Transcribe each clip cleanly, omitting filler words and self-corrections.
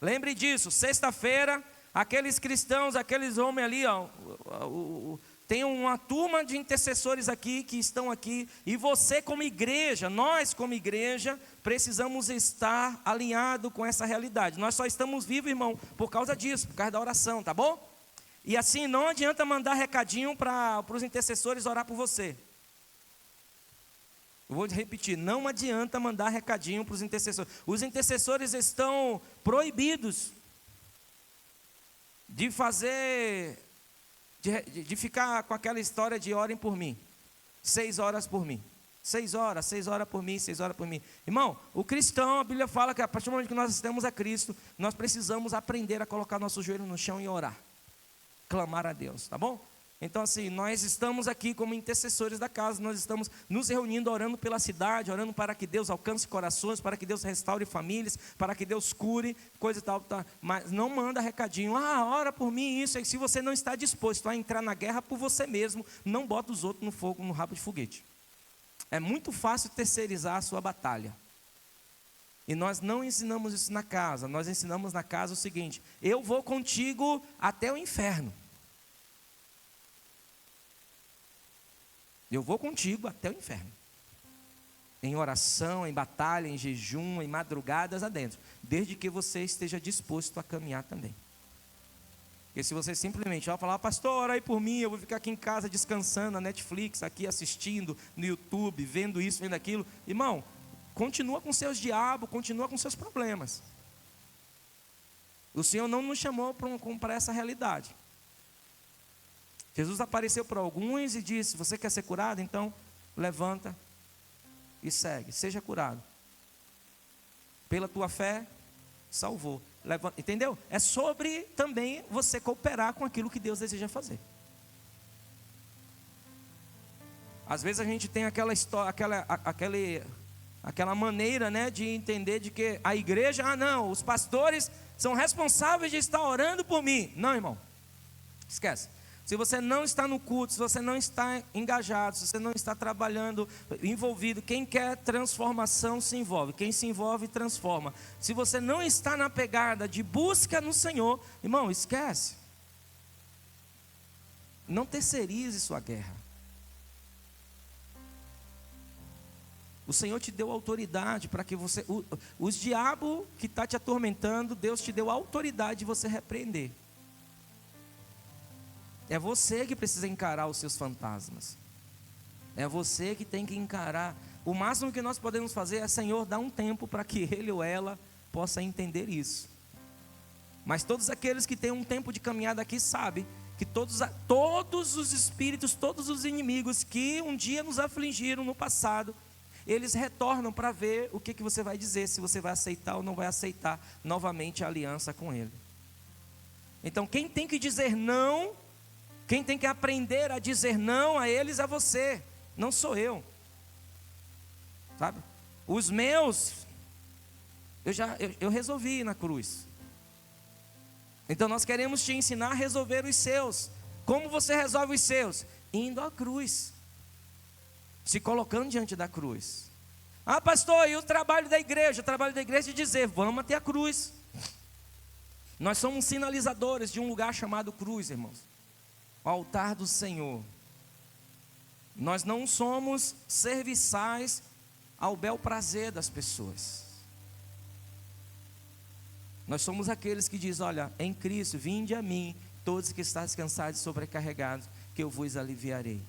Lembre disso, sexta-feira, aqueles cristãos, aqueles homens ali, ó, tem uma turma de intercessores aqui que estão aqui, e você como igreja, nós como igreja, precisamos estar alinhado com essa realidade. Nós só estamos vivos, irmão, por causa disso, por causa da oração, tá bom? E assim, não adianta mandar recadinho para os intercessores orar por você. Eu vou repetir, não adianta mandar recadinho para os intercessores. Os intercessores estão proibidos de fazer, de ficar com aquela história de orem por mim. 6 horas por mim. 6 horas por mim, 6 horas por mim. Irmão, o cristão, a Bíblia fala que a partir do momento que nós estamos a Cristo, nós precisamos aprender a colocar nosso joelho no chão e orar. Clamar a Deus, tá bom? Então assim, nós estamos aqui como intercessores da casa, nós estamos nos reunindo, orando pela cidade, orando para que Deus alcance corações, para que Deus restaure famílias, para que Deus cure, coisa e tal, tá? Mas não manda recadinho, ora por mim isso, e se você não está disposto a entrar na guerra por você mesmo, não bota os outros no fogo, no rabo de foguete. É muito fácil terceirizar a sua batalha. E nós não ensinamos isso na casa, nós ensinamos na casa o seguinte: eu vou contigo até o inferno. Eu vou contigo até o inferno. Em oração, em batalha, em jejum, em madrugadas adentro. Desde que você esteja disposto a caminhar também. Porque se você simplesmente falar, pastor, ora aí por mim, eu vou ficar aqui em casa descansando, na Netflix, aqui assistindo, no YouTube, vendo isso, vendo aquilo. Irmão, continua com seus diabos, continua com seus problemas. O Senhor não nos chamou para essa realidade. Jesus apareceu para alguns e disse: você quer ser curado? Então levanta e segue, seja curado. Pela tua fé, salvou. Levanta, entendeu? É sobre também você cooperar com aquilo que Deus deseja fazer. Às vezes a gente tem aquela história, aquela maneira, né, de entender de que a igreja, não, os pastores são responsáveis de estar orando por mim. Não, irmão, esquece. Se você não está no culto, se você não está engajado, se você não está trabalhando, envolvido, quem quer transformação se envolve, quem se envolve transforma. Se você não está na pegada de busca no Senhor, irmão, esquece. Não terceirize sua guerra. O Senhor te deu autoridade para que você, os diabos que está te atormentando, Deus te deu autoridade de você repreender. É você que precisa encarar os seus fantasmas. É você que tem que encarar. O máximo que nós podemos fazer é, Senhor, dar um tempo para que ele ou ela possa entender isso. Mas todos aqueles que têm um tempo de caminhada aqui sabem que todos os espíritos, todos os inimigos que um dia nos afligiram no passado, eles retornam para ver o que você vai dizer, se você vai aceitar ou não vai aceitar novamente a aliança com ele. Então quem tem que dizer não, quem tem que aprender a dizer não a eles é você, não sou eu. Sabe? Os meus, eu resolvi na cruz. Então nós queremos te ensinar a resolver os seus. Como você resolve os seus? Indo à cruz. Se colocando diante da cruz. Ah, pastor, e o trabalho da igreja? O trabalho da igreja é dizer, vamos até a cruz. Nós somos sinalizadores de um lugar chamado cruz, irmãos. O altar do Senhor. Nós não somos serviçais ao bel prazer das pessoas. Nós somos aqueles que dizem, olha, em Cristo, vinde a mim, todos que estáis cansados e sobrecarregados, que eu vos aliviarei.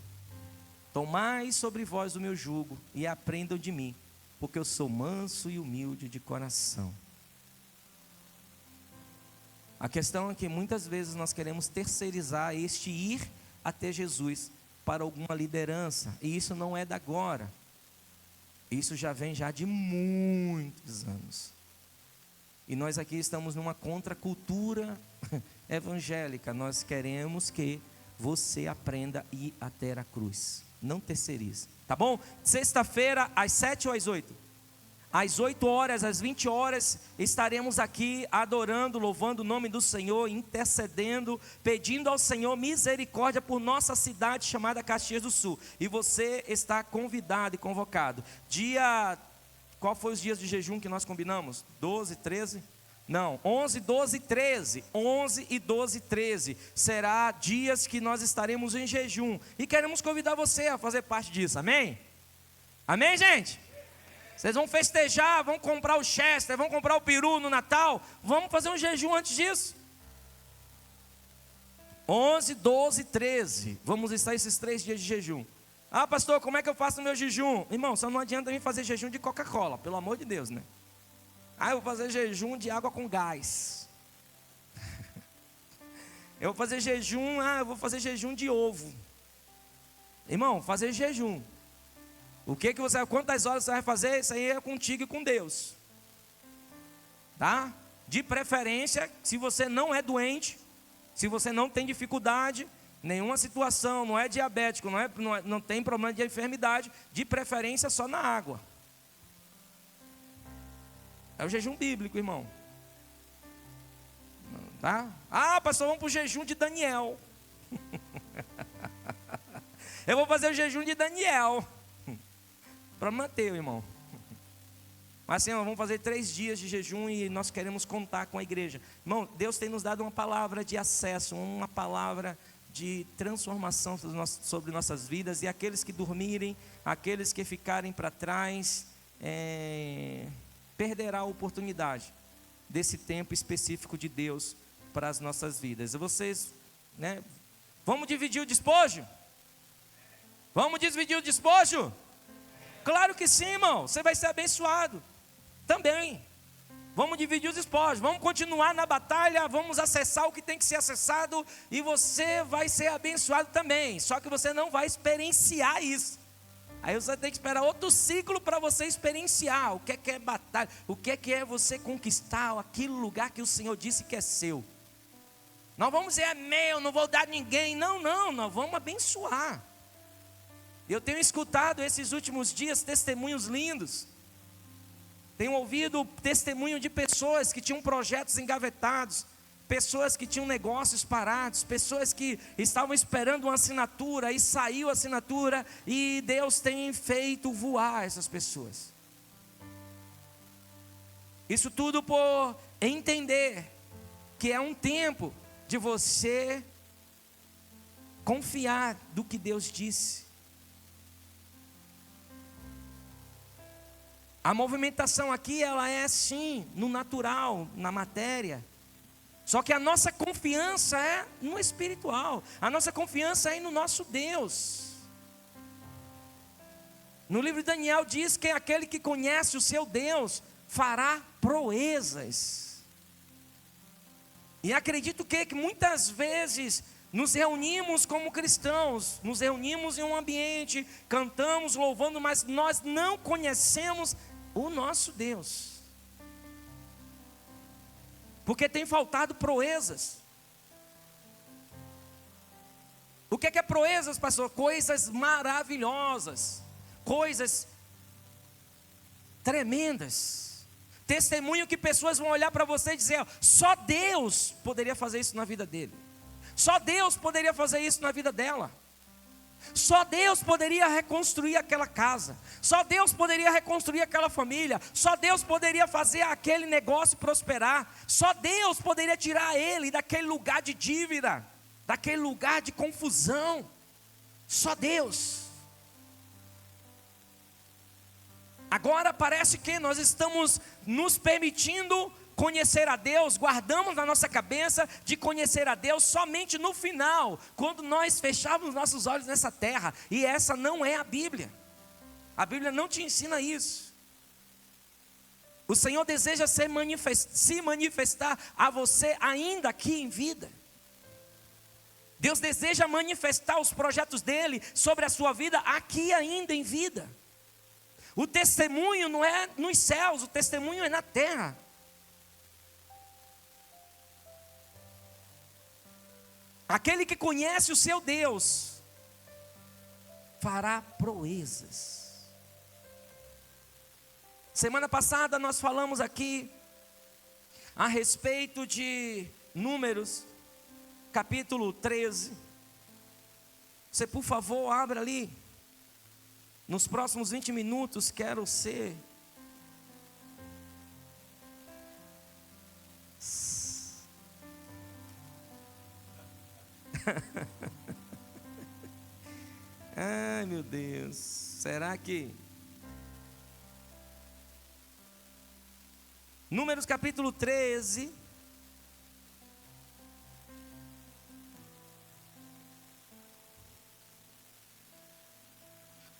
Tomai sobre vós o meu jugo e aprendam de mim, porque eu sou manso e humilde de coração. A questão é que muitas vezes nós queremos terceirizar este ir até Jesus para alguma liderança, e isso não é da agora. Isso já vem de muitos anos. E nós aqui estamos numa contracultura evangélica. Nós queremos que você aprenda a ir até a cruz. Não terceirize, tá bom? Sexta-feira, às 7 ou às 8? Às 8 horas, às 20 horas, estaremos aqui adorando, louvando o nome do Senhor, intercedendo, pedindo ao Senhor misericórdia por nossa cidade chamada Caxias do Sul. E você está convidado e convocado. Qual foi os dias de jejum que nós combinamos? 12, 13? Não, 11, 12 e 13. 11 e 12 e 13. Será dias que nós estaremos em jejum. E queremos convidar você a fazer parte disso, amém? Amém, gente? Vocês vão festejar, vão comprar o Chester, vão comprar o peru no Natal. Vamos fazer um jejum antes disso. 11, 12 e 13. Vamos estar esses 3 dias de jejum. Ah, pastor, como é que eu faço o meu jejum? Irmão, só não adianta mim fazer jejum de Coca-Cola, pelo amor de Deus, né? Ah, eu vou fazer jejum de água com gás. Eu vou fazer jejum, eu vou fazer jejum de ovo. Irmão, fazer jejum. O que você, quantas horas você vai fazer? Isso aí é contigo e com Deus. Tá? De preferência, se você não é doente, se você não tem dificuldade, nenhuma situação, não é diabético, não tem problema de enfermidade, de preferência só na água. É o jejum bíblico, irmão. Tá? Ah, pastor, vamos para o jejum de Daniel. Eu vou fazer o jejum de Daniel. Para Mateus, irmão. Mas assim, vamos fazer 3 dias de jejum e nós queremos contar com a igreja. Irmão, Deus tem nos dado uma palavra de acesso, uma palavra de transformação sobre nossas vidas. E aqueles que dormirem, aqueles que ficarem para trás, perderá a oportunidade desse tempo específico de Deus para as nossas vidas. E vocês, né? Vamos dividir o despojo? Vamos dividir o despojo? Claro que sim, irmão. Você vai ser abençoado também. Vamos dividir os despojos. Vamos continuar na batalha. Vamos acessar o que tem que ser acessado. E você vai ser abençoado também. Só que você não vai experienciar isso. Aí você tem que esperar outro ciclo para você experienciar o que é batalha, o que é você conquistar aquele lugar que o Senhor disse que é seu. Nós vamos dizer, é meu, não vou dar a ninguém. Não, nós vamos abençoar. Eu tenho escutado esses últimos dias testemunhos lindos. Tenho ouvido testemunho de pessoas que tinham projetos engavetados, pessoas que tinham negócios parados, pessoas que estavam esperando uma assinatura e saiu a assinatura e Deus tem feito voar essas pessoas. Isso tudo por entender que é um tempo de você confiar do que Deus disse. A movimentação aqui, ela é sim, no natural, na matéria. Só que a nossa confiança é no espiritual. A nossa confiança é no nosso Deus. No livro de Daniel diz que aquele que conhece o seu Deus fará proezas. E acredito que muitas vezes nos reunimos como cristãos, nos reunimos em um ambiente, cantamos, louvando, mas nós não conhecemos o nosso Deus. Porque tem faltado proezas. O que é proezas, pastor? Coisas maravilhosas, coisas tremendas. Testemunho que pessoas vão olhar para você e dizer, só Deus poderia fazer isso na vida dele. Só Deus poderia fazer isso na vida dela. Só Deus poderia reconstruir aquela casa. Só Deus poderia reconstruir aquela família. Só Deus poderia fazer aquele negócio prosperar. Só Deus poderia tirar ele daquele lugar de dívida, daquele lugar de confusão. Só Deus. Agora parece que nós estamos nos permitindo conhecer a Deus, guardamos na nossa cabeça de conhecer a Deus somente no final, quando nós fechamos nossos olhos nessa terra. E essa não é a Bíblia. A Bíblia não te ensina isso. O Senhor deseja se manifestar a você ainda aqui em vida. Deus deseja manifestar os projetos dele sobre a sua vida aqui ainda em vida. O testemunho não é nos céus, o testemunho é na terra. Aquele que conhece o seu Deus fará proezas. Semana passada nós falamos aqui a respeito de Números, capítulo 13. Você, por favor, abra ali. Nos próximos 20 minutos quero ser Ai, meu Deus. Será que... Números capítulo 13.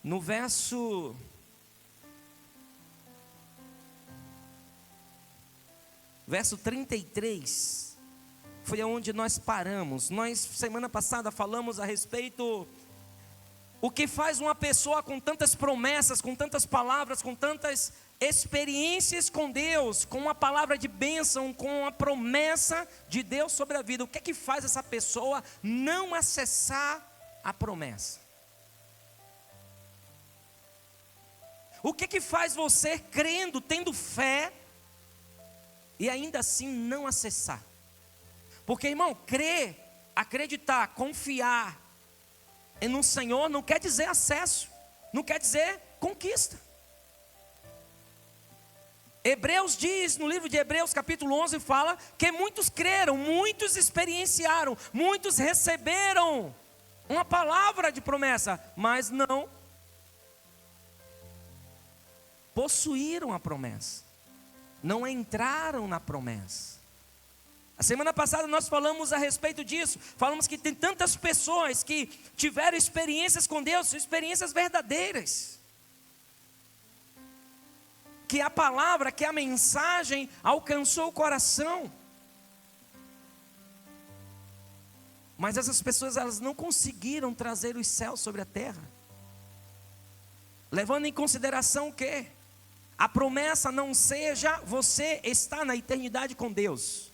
No verso 33, foi onde nós paramos. Nós, semana passada, falamos a respeito o que faz uma pessoa com tantas promessas, com tantas palavras, com tantas experiências com Deus, com uma palavra de bênção, com a promessa de Deus sobre a vida. O que é que faz essa pessoa não acessar a promessa? O que é que faz você crendo, tendo fé, e ainda assim não acessar? Porque, irmão, crer, acreditar, confiar no Senhor não quer dizer acesso, não quer dizer conquista. Hebreus diz, no livro de Hebreus capítulo 11, fala que muitos creram, muitos experienciaram, muitos receberam uma palavra de promessa, mas não possuíram a promessa, não entraram na promessa. A semana passada nós falamos a respeito disso, falamos que tem tantas pessoas que tiveram experiências com Deus, experiências verdadeiras, que a palavra, que a mensagem alcançou o coração, mas essas pessoas, elas não conseguiram trazer os céus sobre a terra, levando em consideração que a promessa não seja você estar na eternidade com Deus.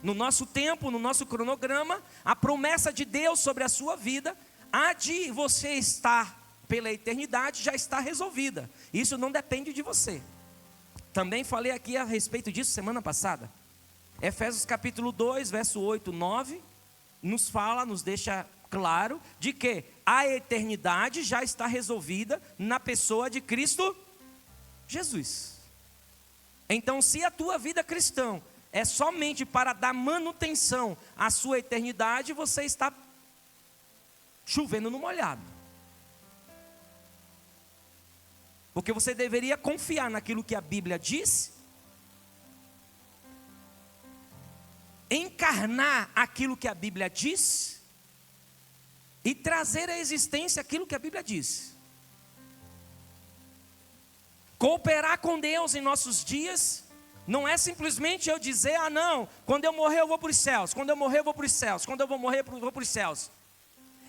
No nosso tempo, no nosso cronograma, a promessa de Deus sobre a sua vida, a de você estar pela eternidade, já está resolvida. Isso não depende de você. Também falei aqui a respeito disso semana passada. Efésios capítulo 2, verso 8, 9, nos fala, nos deixa claro, de que a eternidade já está resolvida na pessoa de Cristo Jesus. Então, se a tua vida cristã é somente para dar manutenção à sua eternidade, você está chovendo no molhado. Porque você deveria confiar naquilo que a Bíblia diz, encarnar aquilo que a Bíblia diz e trazer à existência aquilo que a Bíblia diz. Cooperar com Deus em nossos dias não é simplesmente eu dizer, ah não, quando eu morrer eu vou para os céus, quando eu morrer eu vou para os céus, quando eu vou morrer eu vou para os céus.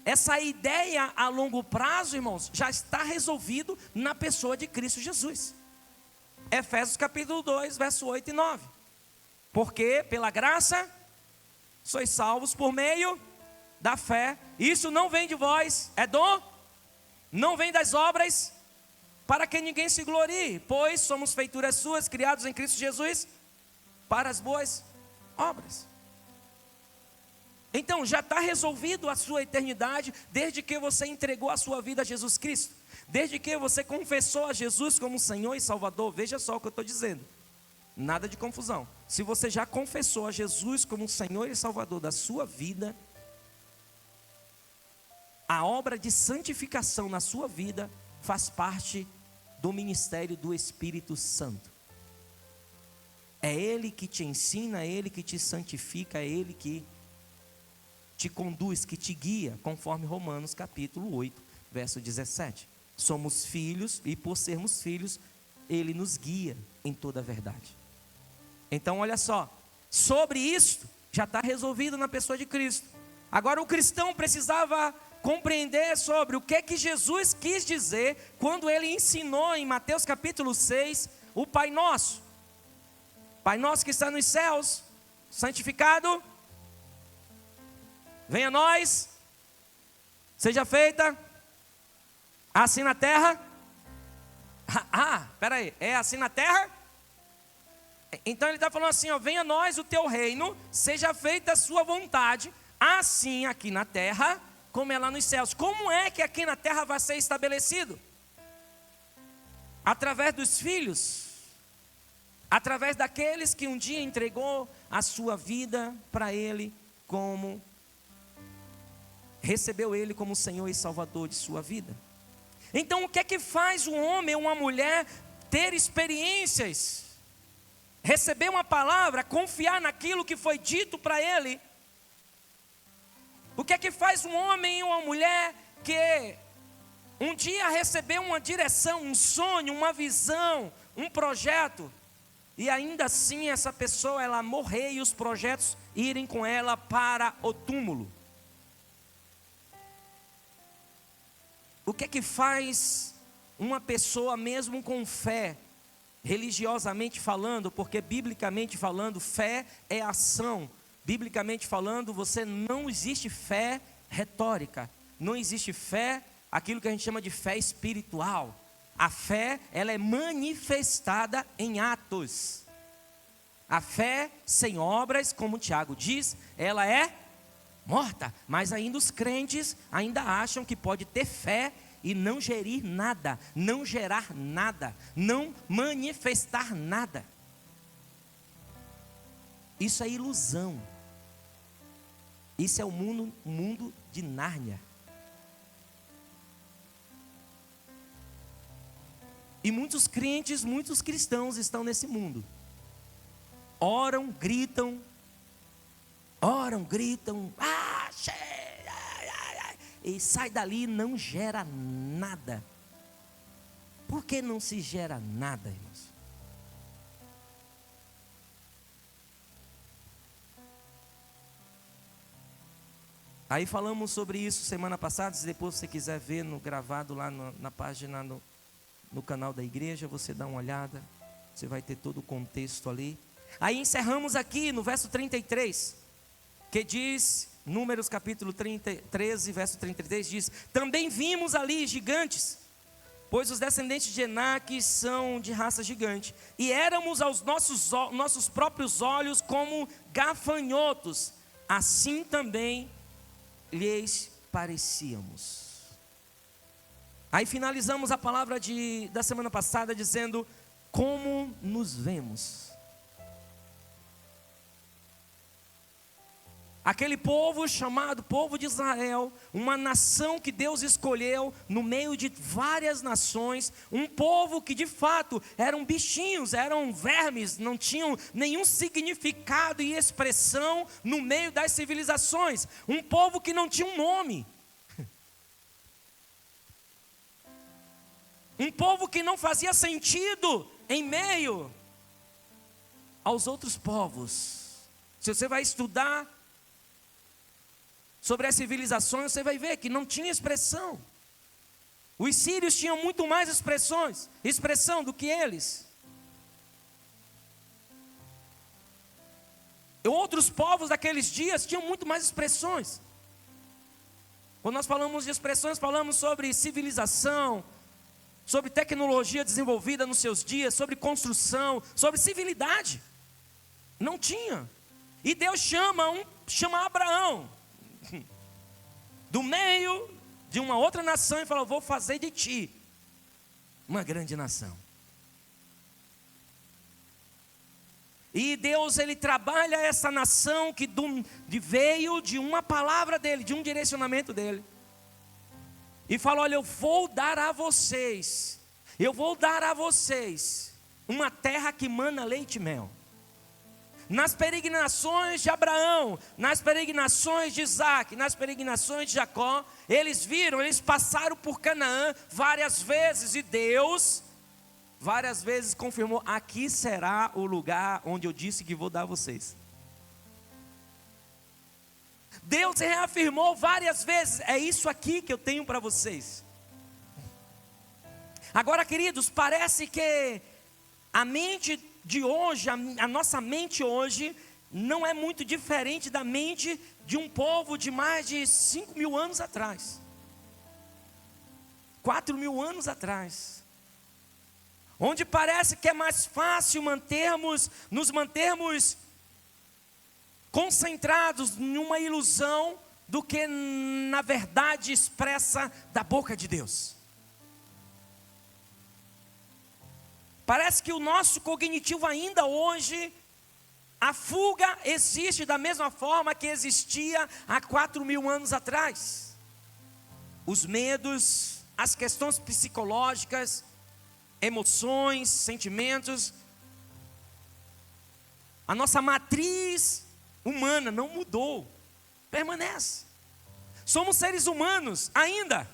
Essa ideia a longo prazo, irmãos, já está resolvido na pessoa de Cristo Jesus. Efésios capítulo 2, verso 8 e 9. Porque pela graça sois salvos por meio da fé. Isso não vem de vós, é dom, não vem das obras, para que ninguém se glorie, pois somos feituras suas, criados em Cristo Jesus, para as boas obras. Então já está resolvido a sua eternidade, desde que você entregou a sua vida a Jesus Cristo, desde que você confessou a Jesus como Senhor e Salvador. Veja só o que eu estou dizendo, nada de confusão. Se você já confessou a Jesus como Senhor e Salvador da sua vida, a obra de santificação na sua vida faz parte do ministério do Espírito Santo. É Ele que te ensina, é Ele que te santifica, é Ele que te conduz, que te guia, conforme Romanos capítulo 8, verso 17. Somos filhos e por sermos filhos, Ele nos guia em toda a verdade. Então olha só, sobre isso já está resolvido na pessoa de Cristo. Agora o cristão precisava compreender sobre o que Jesus quis dizer quando Ele ensinou em Mateus capítulo 6 o Pai Nosso. Pai nosso que está nos céus, santificado, venha a nós, seja feita assim na terra. Espera aí, é assim na terra? Então ele está falando assim, ó, venha a nós o teu reino, seja feita a sua vontade, assim aqui na terra, como é lá nos céus. Como é que aqui na terra vai ser estabelecido? Através dos filhos, através daqueles que um dia entregou a sua vida para Ele como recebeu Ele como Senhor e Salvador de sua vida. Então o que é que faz um homem ou uma mulher ter experiências, receber uma palavra, confiar naquilo que foi dito para ele? O que é que faz um homem ou uma mulher que um dia recebeu uma direção, um sonho, uma visão, um projeto, e ainda assim essa pessoa ela morrer e os projetos irem com ela para o túmulo? O que é que faz uma pessoa, mesmo com fé, religiosamente falando, porque biblicamente falando, fé é ação. Biblicamente falando, você não existe fé retórica, não existe fé, aquilo que a gente chama de fé espiritual. A fé, ela é manifestada em atos. A fé sem obras, como Tiago diz, ela é morta. Mas ainda os crentes ainda acham que pode ter fé e não gerir nada, não gerar nada, não manifestar nada. Isso é ilusão. Isso é o mundo de Nárnia. E muitos crentes, muitos cristãos estão nesse mundo. Oram, gritam, e sai dali e não gera nada. Por que não se gera nada, irmãos? Aí falamos sobre isso semana passada. Se depois você quiser ver no gravado lá na página, no canal da igreja, você dá uma olhada, você vai ter todo o contexto ali. Aí encerramos aqui no verso 33, que diz, Números capítulo 13, verso 33, diz: também vimos ali gigantes, pois os descendentes de Enaque são de raça gigante, e éramos aos nossos próprios olhos como gafanhotos, assim também lhes parecíamos. Aí finalizamos a palavra da semana passada dizendo: como nos vemos? Aquele povo chamado povo de Israel, uma nação que Deus escolheu no meio de várias nações, um povo que de fato eram bichinhos, eram vermes, não tinham nenhum significado e expressão no meio das civilizações, um povo que não tinha um nome, um povo que não fazia sentido em meio aos outros povos. Se você vai estudar sobre as civilizações, você vai ver que não tinha expressão. Os sírios tinham muito mais expressão do que eles. E outros povos daqueles dias tinham muito mais expressões. Quando nós falamos de expressões, falamos sobre civilização, sobre tecnologia desenvolvida nos seus dias, sobre construção, sobre civilidade. Não tinha. E Deus chama Abraão do meio de uma outra nação e fala: vou fazer de ti uma grande nação. E Deus, ele trabalha essa nação que veio de uma palavra dele, de um direcionamento dele, e fala: olha, eu vou dar a vocês uma terra que mana leite e mel. Nas peregrinações de Abraão, nas peregrinações de Isaac, nas peregrinações de Jacó, eles passaram por Canaã várias vezes, e Deus várias vezes confirmou: aqui será o lugar onde eu disse que vou dar a vocês. Deus reafirmou várias vezes: é isso aqui que eu tenho para vocês. Agora, queridos, parece que a mente de hoje, a nossa mente hoje, não é muito diferente da mente de um povo de mais de 5.000 anos atrás, 4.000 anos atrás, onde parece que é mais fácil nos mantermos concentrados em uma ilusão do que na verdade expressa da boca de Deus. Parece que o nosso cognitivo ainda hoje, a fuga existe da mesma forma que existia há 4.000 anos atrás. os medos, as questões psicológicas, emoções, sentimentos. A nossa matriz humana não mudou, permanece. Somos seres humanos ainda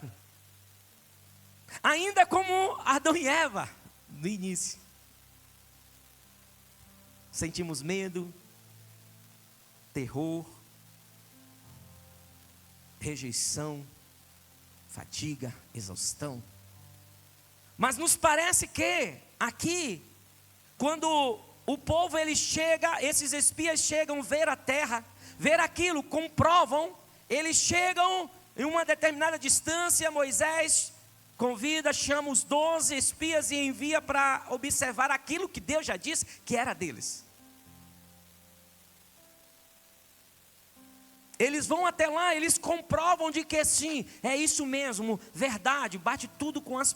como Adão e Eva no início. Sentimos medo, terror, rejeição, fadiga, exaustão. Mas nos parece que aqui, quando o povo ele chega, esses espias chegam ver a terra, ver aquilo, comprovam, eles chegam em uma determinada distância. Moisés convida, chama os 12 espias e envia para observar aquilo que Deus já disse que era deles. Eles vão até lá, eles comprovam de que sim, é isso mesmo, verdade, bate tudo com as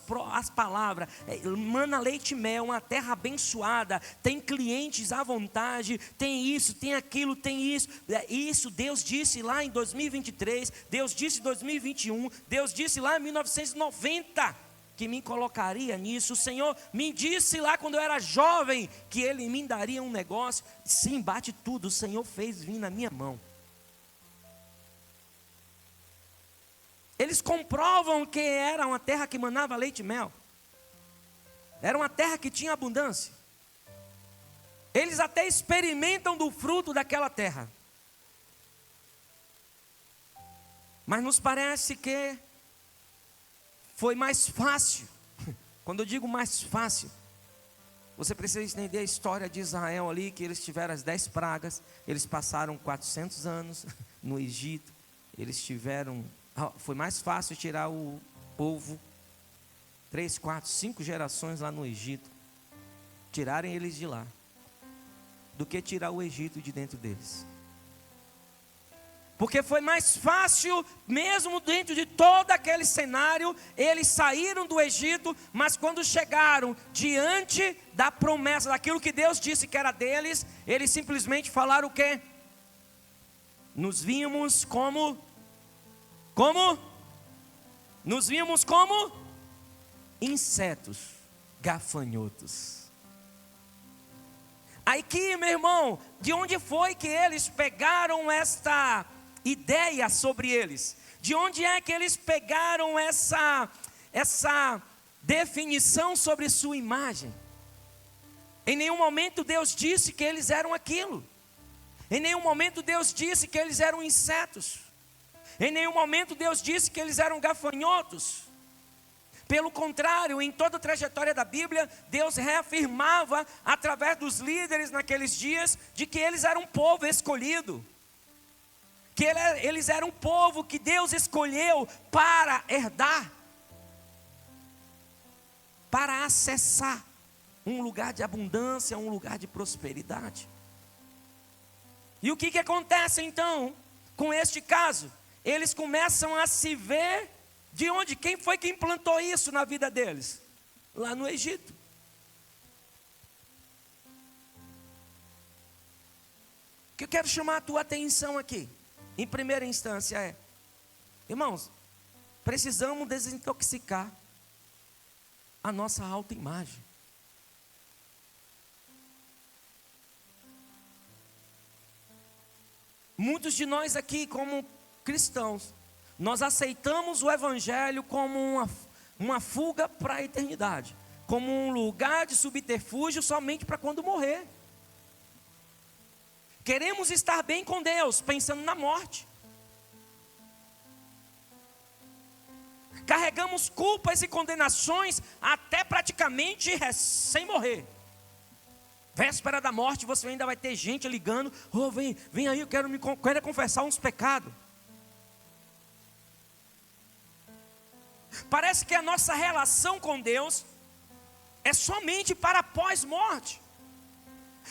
palavras, mana leite e mel, uma terra abençoada, tem clientes à vontade, tem isso, tem aquilo, tem isso. Isso Deus disse lá em 2023, Deus disse em 2021, Deus disse lá em 1990, que me colocaria nisso. O Senhor me disse lá quando eu era jovem, que Ele me daria um negócio. Sim, bate tudo, o Senhor fez vir na minha mão. Eles comprovam que era uma terra que manava leite e mel. Era uma terra que tinha abundância. Eles até experimentam do fruto daquela terra. Mas nos parece que foi mais fácil. Quando eu digo mais fácil, você precisa entender a história de Israel ali, que eles tiveram as 10 pragas. Eles passaram 400 anos no Egito. Eles tiveram... Foi mais fácil tirar o povo, 3, 4, 5 gerações lá no Egito, tirarem eles de lá, do que tirar o Egito de dentro deles. Porque foi mais fácil, mesmo dentro de todo aquele cenário, eles saíram do Egito, mas quando chegaram diante da promessa, daquilo que Deus disse que era deles, eles simplesmente falaram o quê? Nos vimos como? Nos vimos como insetos, gafanhotos. Aqui, meu irmão, de onde foi que eles pegaram esta ideia sobre eles? De onde é que eles pegaram essa definição sobre sua imagem? Em nenhum momento Deus disse que eles eram aquilo. Em nenhum momento Deus disse que eles eram insetos. Em nenhum momento Deus disse que eles eram gafanhotos. Pelo contrário, em toda a trajetória da Bíblia, Deus reafirmava através dos líderes naqueles dias de que eles eram um povo escolhido. Que eles eram um povo que Deus escolheu para herdar, para acessar um lugar de abundância, um lugar de prosperidade. E o que acontece então com este caso? Eles começam a se ver de onde? Quem foi que implantou isso na vida deles? Lá no Egito. O que eu quero chamar a tua atenção aqui, em primeira instância é, irmãos, precisamos desintoxicar a nossa autoimagem. Muitos de nós aqui, como cristãos, nós aceitamos o Evangelho como uma fuga para a eternidade, como um lugar de subterfúgio somente para quando morrer. Queremos estar bem com Deus, pensando na morte. Carregamos culpas e condenações até praticamente sem morrer. Véspera da morte, você ainda vai ter gente ligando: oh, vem aí, eu quero confessar uns pecados. Parece que a nossa relação com Deus é somente para pós-morte,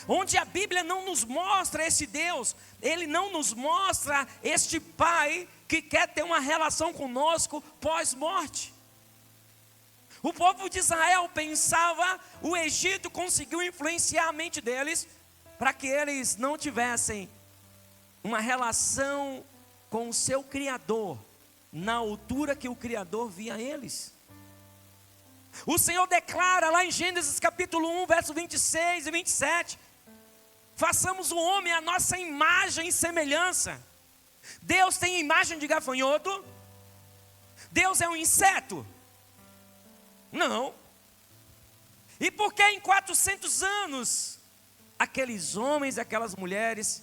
onde a Bíblia não nos mostra esse Deus, Ele não nos mostra este Pai que quer ter uma relação conosco pós-morte. O povo de Israel pensava, o Egito conseguiu influenciar a mente deles, para que eles não tivessem uma relação com o seu Criador na altura que o Criador via eles. O Senhor declara lá em Gênesis capítulo 1, verso 26 e 27, façamos o homem à nossa imagem e semelhança. Deus tem imagem de gafanhoto? Deus é um inseto? Não. E por que em 400 anos, aqueles homens e aquelas mulheres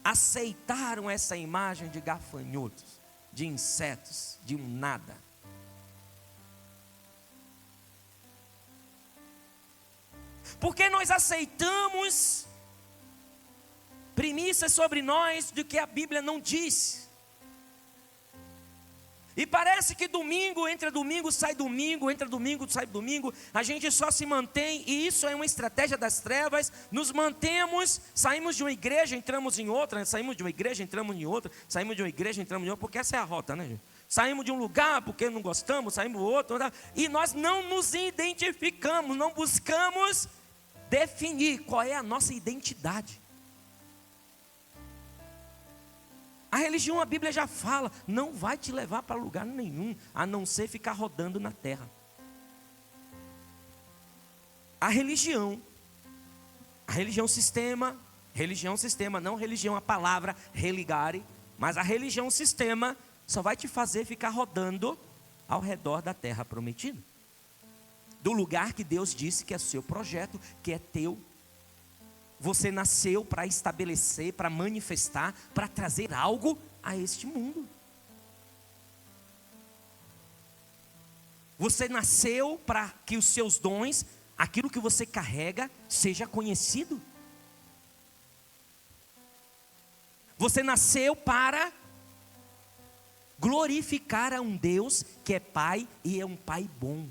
aceitaram essa imagem de gafanhotos, de insetos, de um nada? Porque nós aceitamos premissas sobre nós do que a Bíblia não diz. E parece que domingo, entra domingo, sai domingo, entra domingo, sai domingo, a gente só se mantém, e isso é uma estratégia das trevas, nos mantemos, saímos de uma igreja, entramos em outra, saímos de uma igreja, entramos em outra, saímos de uma igreja, entramos em outra, porque essa é a rota, né, gente? Saímos de um lugar porque não gostamos, saímos do outro, e nós não nos identificamos, não buscamos definir qual é a nossa identidade. A religião, a Bíblia já fala, não vai te levar para lugar nenhum, a não ser ficar rodando na terra. A religião sistema, não religião a palavra religare, mas a religião sistema só vai te fazer ficar rodando ao redor da terra prometida. Do lugar que Deus disse que é seu projeto, que é teu. Você nasceu para estabelecer, para manifestar, para trazer algo a este mundo. Você nasceu para que os seus dons, aquilo que você carrega, seja conhecido. Você nasceu para glorificar a um Deus que é Pai e é um Pai bom.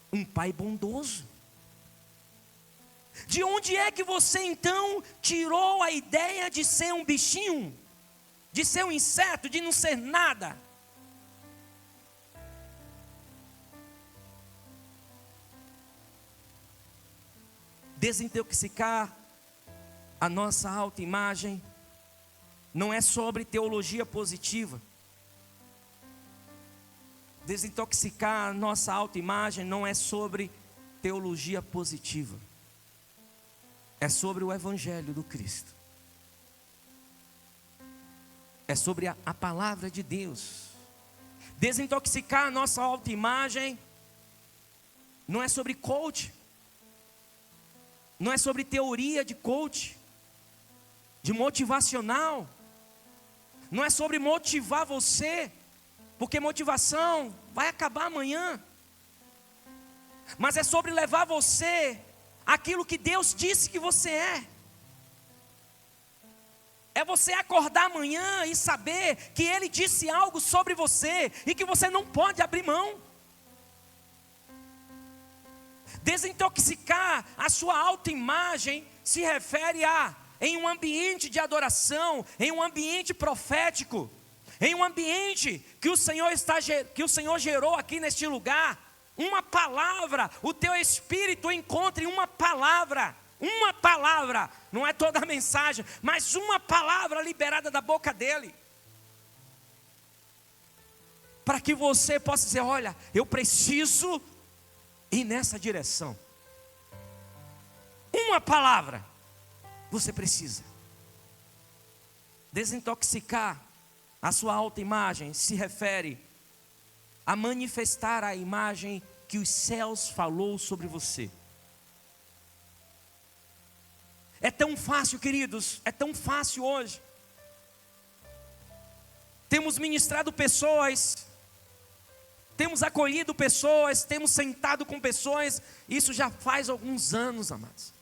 Um Pai bondoso. De onde é que você então tirou a ideia de ser um bichinho? De ser um inseto, de não ser nada? Desintoxicar a nossa autoimagem não é sobre teologia positiva. Desintoxicar a nossa autoimagem não é sobre teologia positiva. É sobre o Evangelho do Cristo. É sobre a palavra de Deus. Desintoxicar a nossa autoimagem não é sobre coach. Não é sobre teoria de coach, de motivacional. Não é sobre motivar você, porque motivação vai acabar amanhã. Mas é sobre levar você aquilo que Deus disse que você é. É você acordar amanhã e saber que Ele disse algo sobre você e que você não pode abrir mão. Desintoxicar a sua autoimagem se refere a, em um ambiente de adoração, em um ambiente profético, em um ambiente que o Senhor gerou aqui neste lugar, uma palavra, o teu espírito encontre uma palavra, não é toda a mensagem, mas uma palavra liberada da boca dele, para que você possa dizer, olha, eu preciso ir nessa direção. Uma palavra, você precisa. Desintoxicar a sua autoimagem se refere a manifestar a imagem que os céus falou sobre você. É tão fácil, queridos, é tão fácil hoje. Temos ministrado pessoas, temos acolhido pessoas, temos sentado com pessoas, isso já faz alguns anos, amados.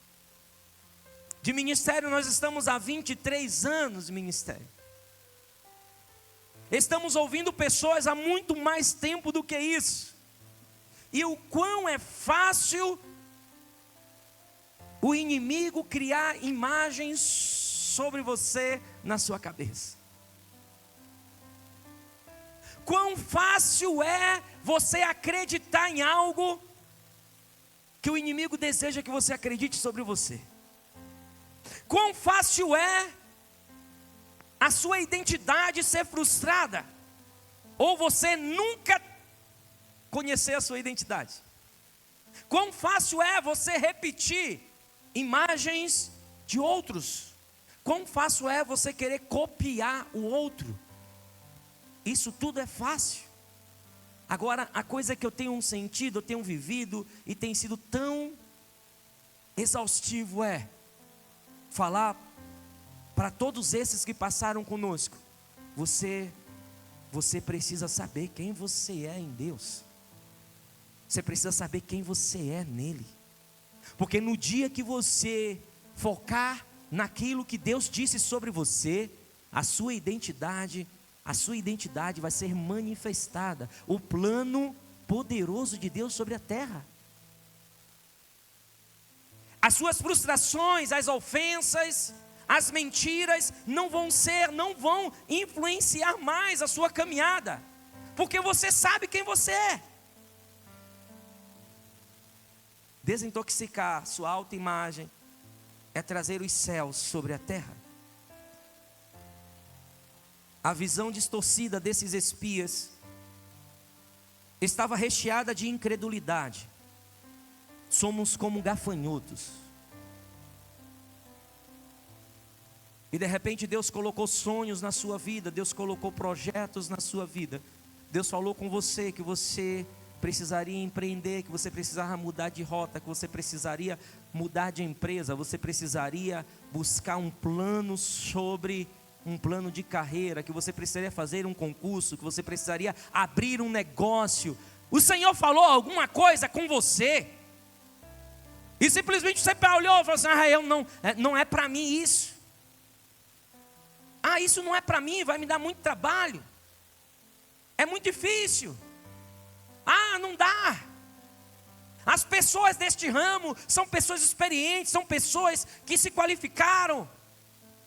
De ministério nós estamos há 23 anos de ministério. Estamos ouvindo pessoas há muito mais tempo do que isso. E o quão é fácil o inimigo criar imagens sobre você na sua cabeça. Quão fácil é você acreditar em algo que o inimigo deseja que você acredite sobre você. Quão fácil é a sua identidade ser frustrada. ou você nunca conhecer a sua identidade? Quão fácil é você repetir imagens de outros? Quão fácil é você querer copiar o outro? Isso tudo é fácil. Agora, a coisa que eu tenho sentido, eu tenho vivido e tem sido tão exaustivo é falar para todos esses que passaram conosco: você precisa saber quem você é em Deus. Você precisa saber quem você é nele. Porque no dia que você focar naquilo que Deus disse sobre você, a sua identidade vai ser manifestada. O plano poderoso de Deus sobre a terra. As suas frustrações, as ofensas, as mentiras não vão influenciar mais a sua caminhada, porque você sabe quem você é. Desintoxicar sua autoimagem é trazer os céus sobre a terra. A visão distorcida desses espias estava recheada de incredulidade. Somos como gafanhotos. E de repente Deus colocou sonhos na sua vida, Deus colocou projetos na sua vida. Deus falou com você que você precisaria empreender, que você precisava mudar de rota, que você precisaria mudar de empresa, você precisaria buscar um plano de carreira, que você precisaria fazer um concurso, que você precisaria abrir um negócio. O Senhor falou alguma coisa com você, e simplesmente você olhou e falou assim: não é para mim isso. Isso não é para mim, vai me dar muito trabalho, é muito difícil. Não dá. As pessoas deste ramo são pessoas experientes, são pessoas que se qualificaram.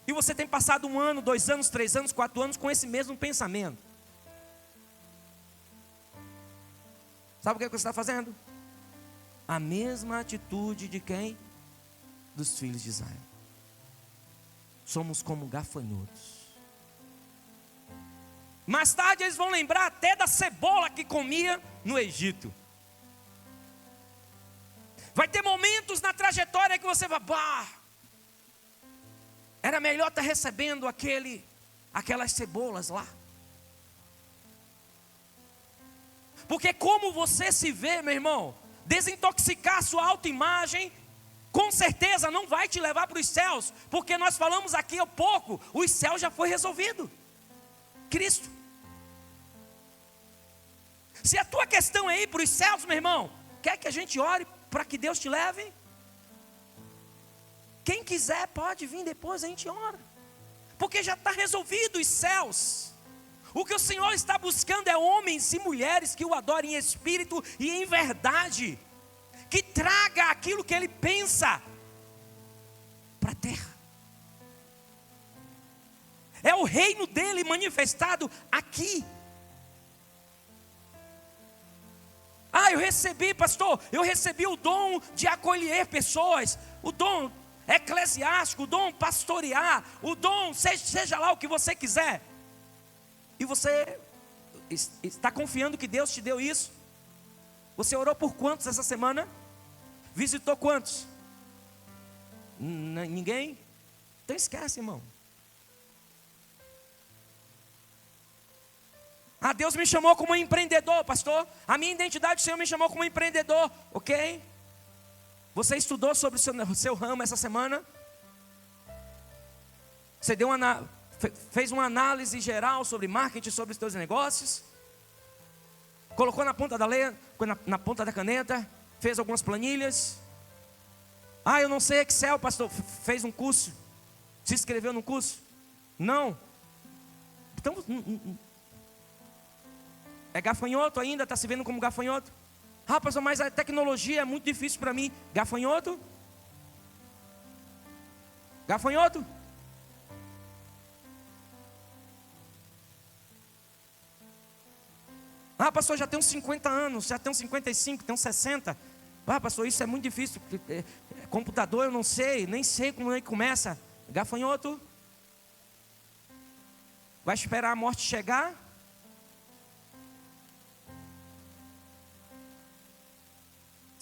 E você tem passado 1 ano, 2 anos, 3 anos, 4 anos com esse mesmo pensamento. Sabe o que você está fazendo? A mesma atitude de quem? Dos filhos de Israel. Somos como gafanhotos. Mais tarde eles vão lembrar até da cebola que comia no Egito. Vai ter momentos na trajetória que você vai: era melhor estar recebendo aquelas cebolas lá. Porque como você se vê, meu irmão, desintoxicar sua autoimagem, com certeza não vai te levar para os céus. Porque nós falamos aqui há pouco, os céus já foi resolvido. Cristo. Se a tua questão é ir para os céus, meu irmão, quer que a gente ore para que Deus te leve? Quem quiser pode vir depois, a gente ora. Porque já está resolvido os céus. O que o Senhor está buscando é homens e mulheres que o adorem em espírito e em verdade. Que traga aquilo que Ele pensa para a terra. É o reino dele manifestado aqui. Eu recebi, pastor, o dom de acolher pessoas, o dom eclesiástico, o dom pastorear, o dom, seja lá o que você quiser. E você está confiando que Deus te deu isso? Você orou por quantos essa semana? Visitou quantos? Ninguém? Então esquece, irmão. Deus me chamou como empreendedor, pastor. A minha identidade, o Senhor me chamou como empreendedor. Ok? Você estudou sobre o seu ramo essa semana? Você fez uma análise geral sobre marketing, sobre os seus negócios? Colocou na ponta na ponta da caneta? Fez algumas planilhas? Eu não sei Excel, pastor. Fez um curso? Se inscreveu no curso? Não. Então, é gafanhoto ainda? Está se vendo como gafanhoto? Pastor, mas a tecnologia é muito difícil para mim. Gafanhoto? Gafanhoto? Pastor, já tenho 50 anos, já tenho 55, tenho 60. Pastor, isso é muito difícil. Computador eu não sei, nem sei como é que começa. Gafanhoto? Vai esperar a morte chegar?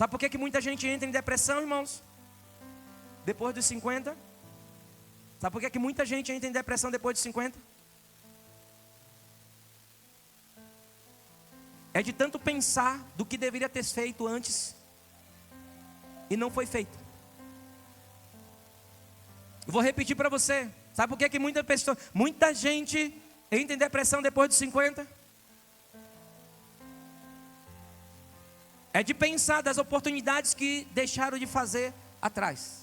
Sabe por que muita gente entra em depressão, irmãos? Depois dos 50? Sabe por que muita gente entra em depressão depois dos 50? É de tanto pensar do que deveria ter feito antes e não foi feito. Eu vou repetir para você. Sabe por que muita gente entra em depressão depois dos 50? É de pensar das oportunidades que deixaram de fazer atrás,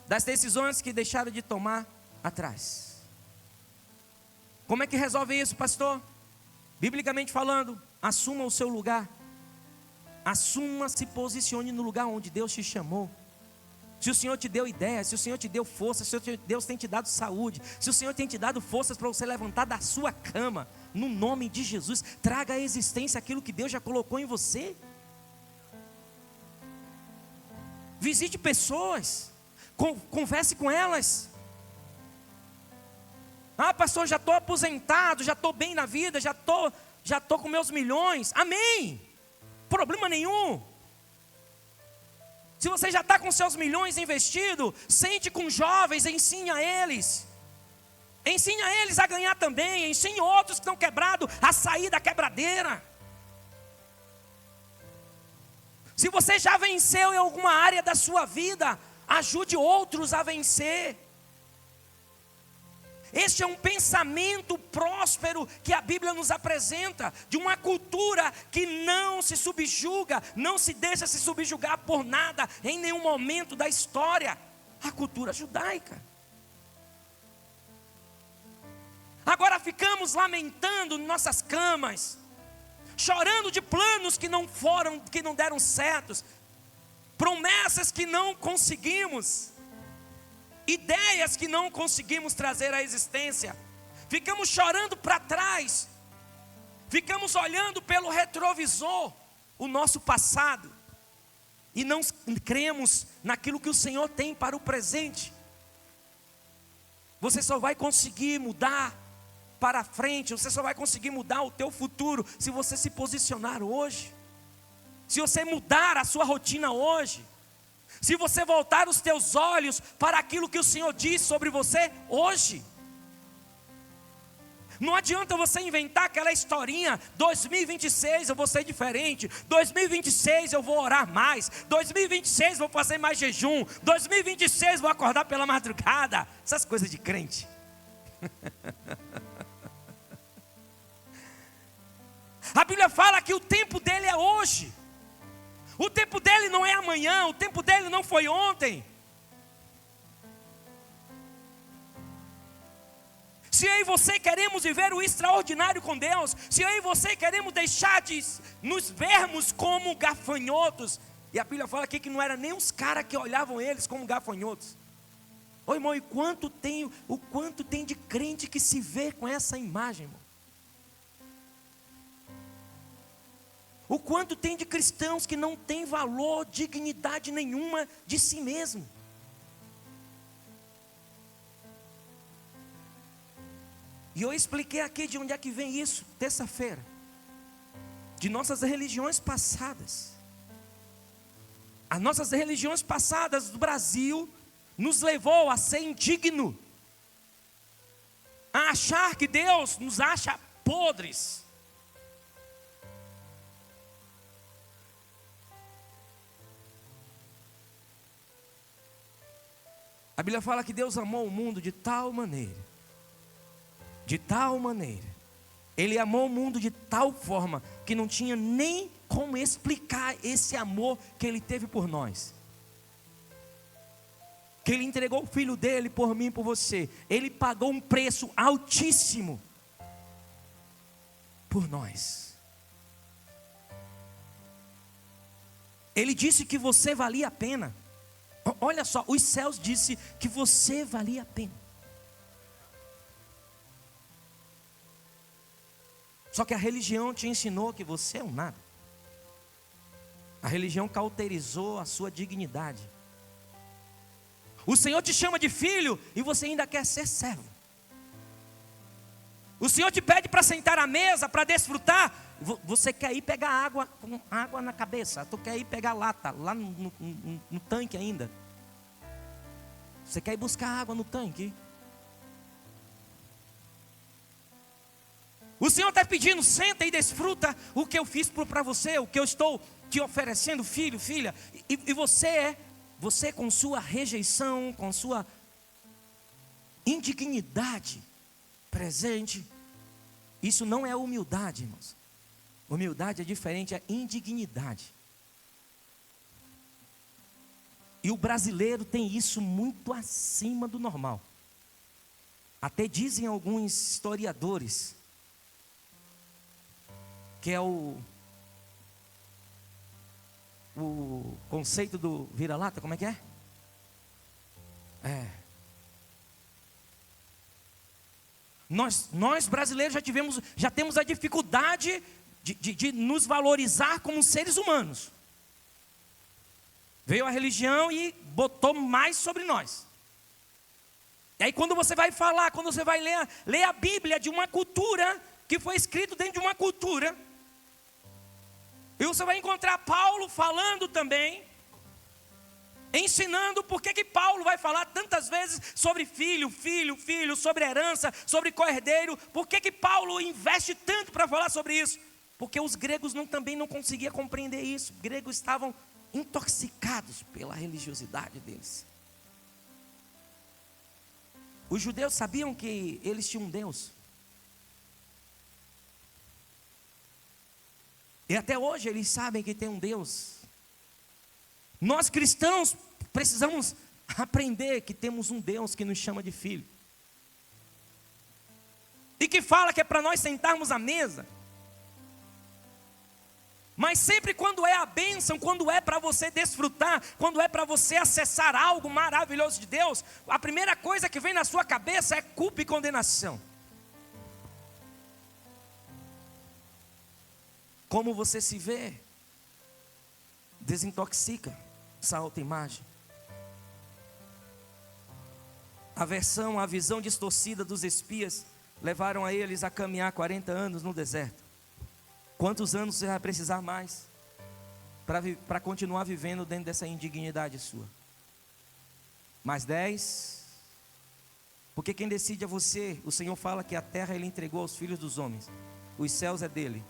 das decisões que deixaram de tomar atrás. Como é que resolve isso, pastor? Biblicamente falando, assuma o seu lugar. Assuma, se posicione no lugar onde Deus te chamou. Se o Senhor te deu ideia, se o Senhor te deu força, se Deus tem te dado saúde, se o Senhor tem te dado forças para você levantar da sua cama, no nome de Jesus, traga à existência aquilo que Deus já colocou em você. Visite pessoas, converse com elas. Ah, pastor, já estou aposentado, já estou bem na vida, já estou com meus milhões. Amém, problema nenhum. Se você já está com seus milhões investidos, sente com jovens, ensine a eles. Ensine a eles a ganhar também, ensine outros que estão quebrados a sair da quebradeira. Se você já venceu em alguma área da sua vida, ajude outros a vencer. Este é um pensamento próspero que a Bíblia nos apresenta, de uma cultura que não se subjuga, não se deixa se subjugar por nada, em nenhum momento da história. A cultura judaica. Agora ficamos lamentando em nossas camas, chorando de planos que não deram certos, promessas que não conseguimos, ideias que não conseguimos trazer à existência. Ficamos chorando para trás, ficamos olhando pelo retrovisor o nosso passado e não cremos naquilo que o Senhor tem para o presente. Você só vai conseguir mudar para frente, você só vai conseguir mudar o teu futuro se você se posicionar hoje, se você mudar a sua rotina hoje, se você voltar os teus olhos para aquilo que o Senhor diz sobre você hoje. Não adianta você inventar aquela historinha, 2026 eu vou ser diferente, 2026 eu vou orar mais, 2026 vou fazer mais jejum, 2026 vou acordar pela madrugada, essas coisas de crente. A Bíblia fala que o tempo dele é hoje. O tempo dele não é amanhã, o tempo dele não foi ontem. Se eu e você queremos viver o extraordinário com Deus, se eu e você queremos deixar de nos vermos como gafanhotos, e a Bíblia fala aqui que não era nem os caras que olhavam eles como gafanhotos. Ô irmão, o quanto tem de crente que se vê com essa imagem, irmão. O quanto tem de cristãos que não tem valor, dignidade nenhuma de si mesmo. E eu expliquei aqui de onde é que vem isso, terça-feira. De nossas religiões passadas. As nossas religiões passadas do Brasil nos levou a ser indigno, a achar que Deus nos acha podres. A Bíblia fala que Deus amou o mundo de tal maneira, Ele amou o mundo de tal forma, que não tinha nem como explicar esse amor que Ele teve por nós. Que Ele entregou o Filho dEle por mim e por você. Ele pagou um preço altíssimo por nós. Ele disse que você valia a pena. Olha só, os céus disse que você valia a pena. Só que a religião te ensinou que você é um nada. A religião cauterizou a sua dignidade. O Senhor te chama de filho e você ainda quer ser servo. O Senhor te pede para sentar à mesa, para desfrutar, Você quer ir pegar água, com água na cabeça. Tu quer ir pegar lata, lá no tanque ainda. Você quer ir buscar água no tanque. O Senhor está pedindo, senta e desfruta o que eu fiz para você, o que eu estou te oferecendo, filho, filha. E você com sua rejeição, com sua indignidade presente. Isso não é humildade, irmãos. Humildade é diferente, é indignidade. E o brasileiro tem isso muito acima do normal. Até dizem alguns historiadores que é o conceito do vira-lata, como é que é? Nós brasileiros já temos a dificuldade de nos valorizar como seres humanos. Veio a religião e botou mais sobre nós. E aí quando você vai falar, quando você vai ler a Bíblia de uma cultura, que foi escrito dentro de uma cultura, e você vai encontrar Paulo falando também, ensinando por que Paulo vai falar tantas vezes sobre filho, sobre herança, sobre cordeiro. Por que Paulo investe tanto para falar sobre isso? Porque os gregos também não conseguiam compreender isso. Os gregos estavam intoxicados pela religiosidade deles. Os judeus sabiam que eles tinham um Deus. E até hoje eles sabem que tem um Deus. Nós cristãos precisamos aprender que temos um Deus que nos chama de filho. E que fala que é para nós sentarmos à mesa. Mas sempre quando é a bênção, quando é para você desfrutar, quando é para você acessar algo maravilhoso de Deus, a primeira coisa que vem na sua cabeça é culpa e condenação. Como você se vê, desintoxica essa autoimagem. A visão distorcida dos espias levaram a eles a caminhar 40 anos no deserto. Quantos anos você vai precisar mais para continuar vivendo dentro dessa indignidade sua? Mais 10? Porque quem decide é você. O Senhor fala que a terra Ele entregou aos filhos dos homens. Os céus é dele.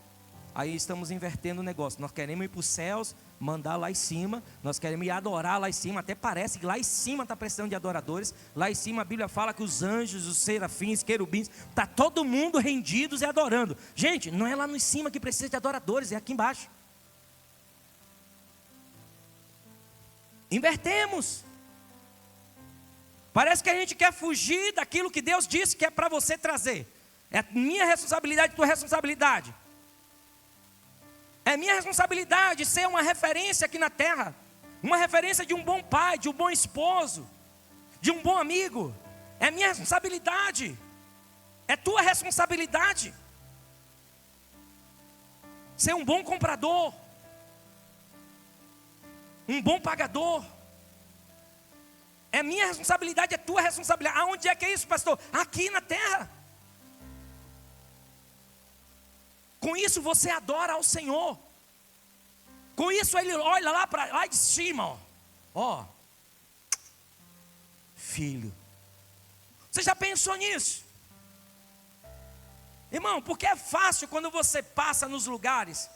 Aí estamos invertendo o negócio. Nós queremos ir para os céus, mandar lá em cima. Nós queremos ir adorar lá em cima. Até parece que lá em cima está precisando de adoradores. Lá em cima a Bíblia fala que os anjos, os serafins, querubins, está todo mundo rendidos e adorando. Gente, não é lá em cima que precisa de adoradores, é aqui embaixo. Invertemos. Parece que a gente quer fugir daquilo que Deus disse que é para você trazer. É minha responsabilidade, tua responsabilidade. É minha responsabilidade ser uma referência aqui na terra. Uma referência de um bom pai, de um bom esposo, de um bom amigo. É minha responsabilidade. É tua responsabilidade. Ser um bom comprador. Um bom pagador. É minha responsabilidade, é tua responsabilidade. Aonde é que é isso, pastor? Aqui na terra. Com isso você adora ao Senhor. Com isso ele olha lá de cima, ó. Filho. Você já pensou nisso? Irmão, porque é fácil quando você passa nos lugares.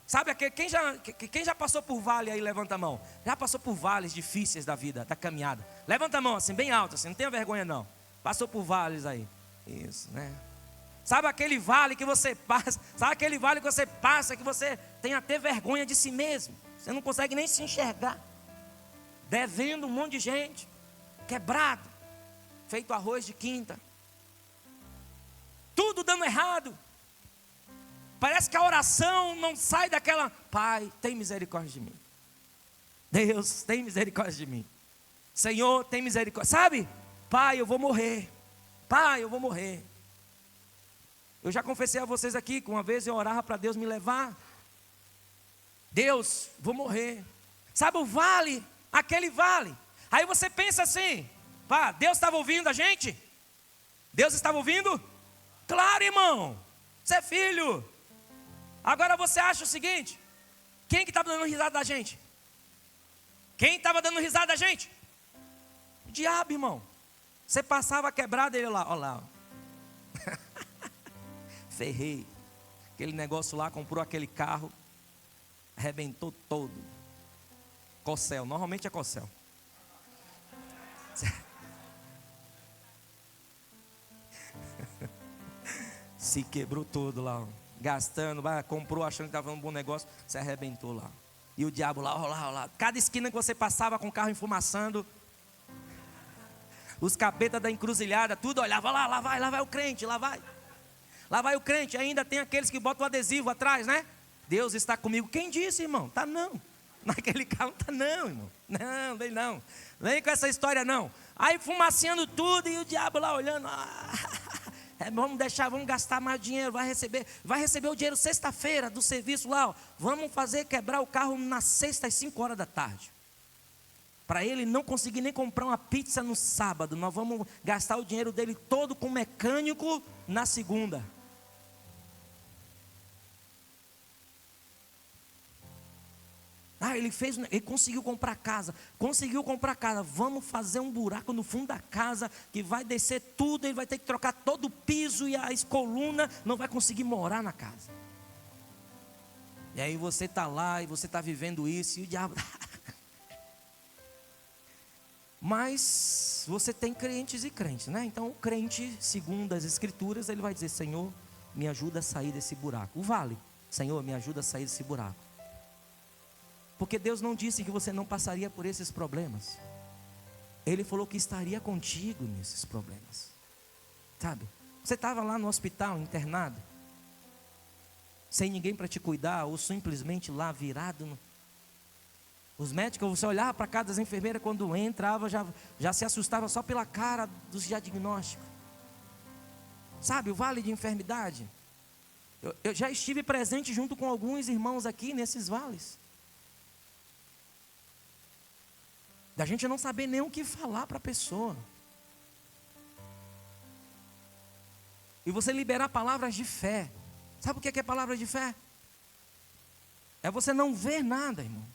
Sabe, quem já passou por vale aí, levanta a mão. Já passou por vales difíceis da vida, da caminhada. Levanta a mão assim, bem alto assim, não tenha vergonha não. Passou por vales aí. Isso, né? Sabe aquele vale que você passa? Sabe aquele vale que você passa que você tem até vergonha de si mesmo? Você não consegue nem se enxergar. Devendo um monte de gente. Quebrado. Feito arroz de quinta. Tudo dando errado. Parece que a oração não sai daquela: Pai, tem misericórdia de mim. Deus, tem misericórdia de mim. Senhor, tem misericórdia. Sabe? Pai, eu vou morrer. Pai, eu vou morrer. Eu já confessei a vocês aqui que uma vez eu orava para Deus me levar. Deus, vou morrer. Sabe o vale? Aquele vale. Aí você pensa assim: pá, Deus estava ouvindo a gente? Deus estava ouvindo? Claro, irmão. Você é filho. Agora você acha o seguinte: quem que estava dando risada da gente? Quem estava dando risada da gente? O diabo, irmão. Você passava quebrado, ele lá, olha lá. Ferrei. Aquele negócio lá, comprou aquele carro, arrebentou todo. Cossel, normalmente é Cossel. Se quebrou todo lá, ó. Gastando, comprou achando que estava um bom negócio, se arrebentou lá. E o diabo lá, ó lá, ó lá. Cada esquina que você passava com o carro enfumaçando, os capetas da encruzilhada, tudo olhava lá vai o crente, lá vai. Lá vai o crente, ainda tem aqueles que botam o adesivo atrás, né? Deus está comigo. Quem disse, irmão? Tá não. Naquele carro tá não, irmão. Não, vem não. Vem com essa história não. Aí fumaciando tudo e o diabo lá olhando. Vamos deixar, vamos gastar mais dinheiro, vai receber o dinheiro sexta-feira do serviço lá, ó. Vamos fazer quebrar o carro na sexta às 5 horas da tarde. Para ele não conseguir nem comprar uma pizza no sábado, nós vamos gastar o dinheiro dele todo com mecânico na segunda. Ele conseguiu comprar casa. Vamos fazer um buraco no fundo da casa, que vai descer tudo, ele vai ter que trocar todo o piso e as colunas, não vai conseguir morar na casa. E aí você está lá e você está vivendo isso, e o diabo... Mas você tem crentes e crentes, né? Então o crente, segundo as escrituras, ele vai dizer: Senhor, me ajuda a sair desse buraco. O vale, Senhor, me ajuda a sair desse buraco. Porque Deus não disse que você não passaria por esses problemas. Ele falou que estaria contigo nesses problemas. Sabe? Você estava lá no hospital, internado, sem ninguém para te cuidar, ou simplesmente lá virado. Os médicos, você olhava para a casa das enfermeiras, quando entrava, já se assustava só pela cara dos diagnósticos. Sabe, o vale de enfermidade. Eu já estive presente junto com alguns irmãos aqui nesses vales. Da gente não saber nem o que falar para a pessoa. E você liberar palavras de fé. Sabe o que é palavra de fé? É você não ver nada, irmão.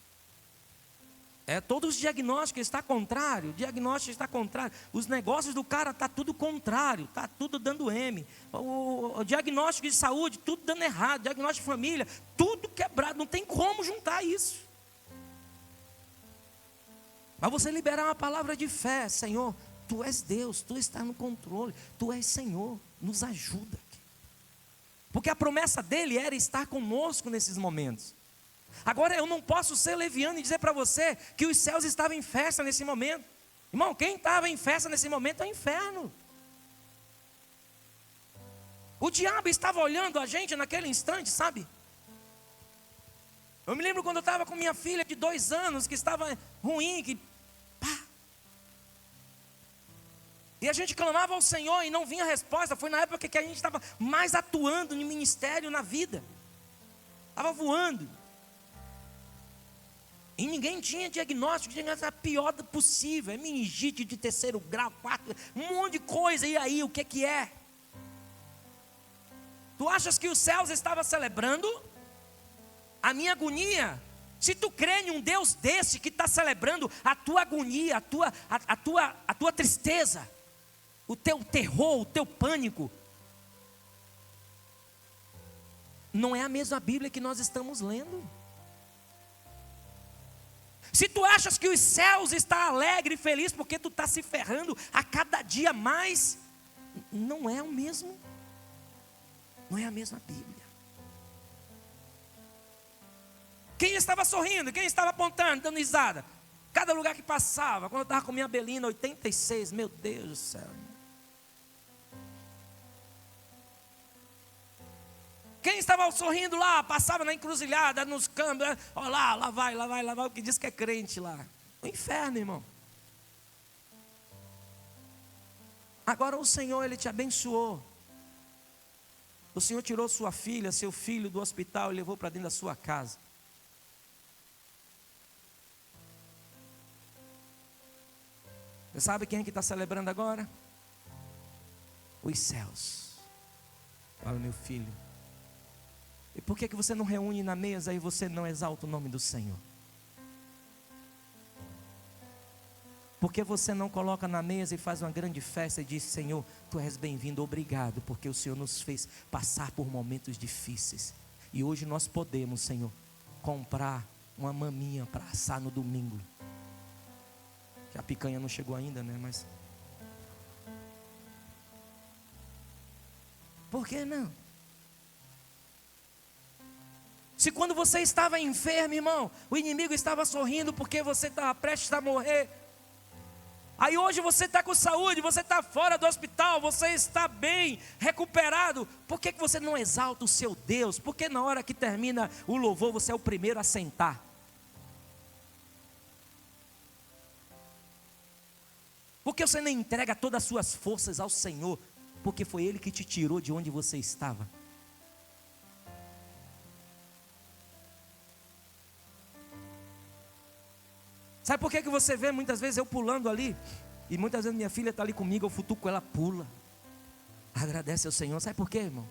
Todos os diagnósticos está contrário. O diagnóstico está contrário. Os negócios do cara está tudo contrário. Está tudo dando M. O diagnóstico de saúde, tudo dando errado. Diagnóstico de família, tudo quebrado. Não tem como juntar isso. Mas você liberar uma palavra de fé: Senhor, Tu és Deus, Tu estás no controle, Tu és Senhor, nos ajuda. Porque a promessa dele era estar conosco nesses momentos. Agora eu não posso ser leviano e dizer para você que os céus estavam em festa nesse momento. Irmão, quem estava em festa nesse momento é o inferno. O diabo estava olhando a gente naquele instante, sabe? Eu me lembro quando eu estava com minha filha de 2 anos, que estava ruim, e a gente clamava ao Senhor e não vinha resposta. Foi na época que a gente estava mais atuando no ministério, na vida. Estava voando. E ninguém tinha diagnóstico, era pior possível. É meningite de 3º grau, 4, um monte de coisa. E aí, o que é? Tu achas que os céus estavam celebrando a minha agonia? Se tu crê em um Deus desse que está celebrando a tua agonia, a tua tristeza, o teu terror, o teu pânico, não é a mesma Bíblia que nós estamos lendo. Se tu achas que os céus estão alegre e feliz porque tu está se ferrando a cada dia mais, não é o mesmo. Não é a mesma Bíblia. Quem estava sorrindo? Quem estava apontando, dando risada? Cada lugar que passava, quando eu estava com minha Belina 86, meu Deus do céu. Quem estava sorrindo lá, passava na encruzilhada, nos câmbios, olha lá vai, o que diz que é crente lá. O inferno, irmão. Agora o Senhor, Ele te abençoou. O Senhor tirou sua filha, seu filho do hospital e levou para dentro da sua casa. Você sabe quem é que está celebrando agora? Os céus. Fala, meu filho, E por que você não reúne na mesa e você não exalta o nome do Senhor? Por que você não coloca na mesa e faz uma grande festa e diz: Senhor, Tu és bem-vindo, obrigado, porque o Senhor nos fez passar por momentos difíceis. E hoje nós podemos, Senhor, comprar uma maminha para assar no domingo. Que a picanha não chegou ainda, né? Mas por que não? Se quando você estava enfermo, irmão, o inimigo estava sorrindo porque você estava prestes a morrer. Aí hoje você está com saúde, você está fora do hospital, você está bem, recuperado. Por que você não exalta o seu Deus? Porque na hora que termina o louvor, você é o primeiro a sentar. Por que você não entrega todas as suas forças ao Senhor? Porque foi Ele que te tirou de onde você estava. Sabe por que você vê muitas vezes eu pulando ali? E muitas vezes minha filha está ali comigo, eu futuco ela, pula. Agradece ao Senhor. Sabe por quê, irmão?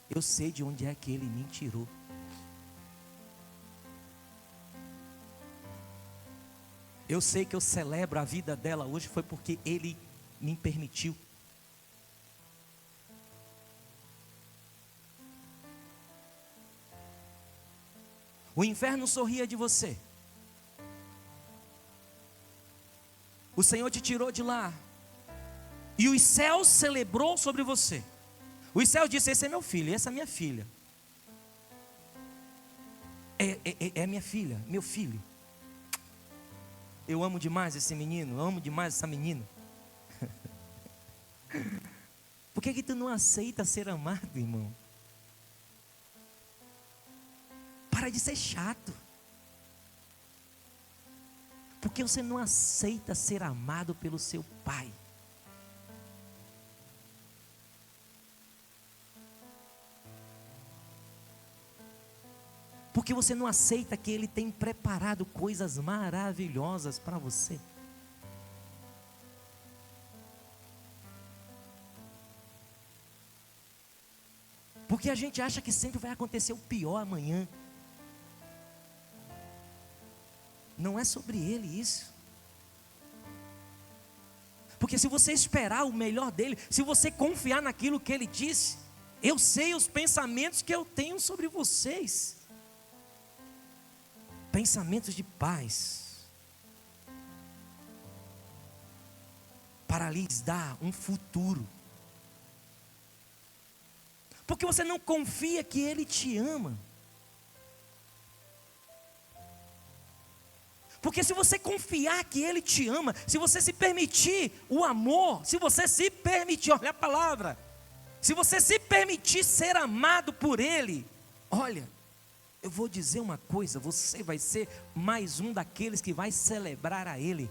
Eu sei de onde é que Ele me tirou. Eu sei que eu celebro a vida dela hoje foi porque Ele me permitiu. O inferno sorria de você. O Senhor te tirou de lá. E os céus celebrou sobre você. Os céus disse: esse é meu filho, essa é minha filha. É minha filha, meu filho. Eu amo demais esse menino, eu amo demais essa menina. Por que tu não aceita ser amado, irmão? Para de ser chato. Porque você não aceita ser amado pelo seu pai. Porque você não aceita que Ele tem preparado coisas maravilhosas para você. Porque a gente acha que sempre vai acontecer o pior amanhã. Não é sobre Ele isso. Porque se você esperar o melhor dEle, se você confiar naquilo que Ele disse: eu sei os pensamentos que eu tenho sobre vocês. Pensamentos de paz, para lhes dar um futuro. Porque você não confia que Ele te ama. Porque se você confiar que Ele te ama, se você se permitir o amor, se você se permitir, olha a palavra, se você se permitir ser amado por Ele, olha, eu vou dizer uma coisa, você vai ser mais um daqueles que vai celebrar a Ele.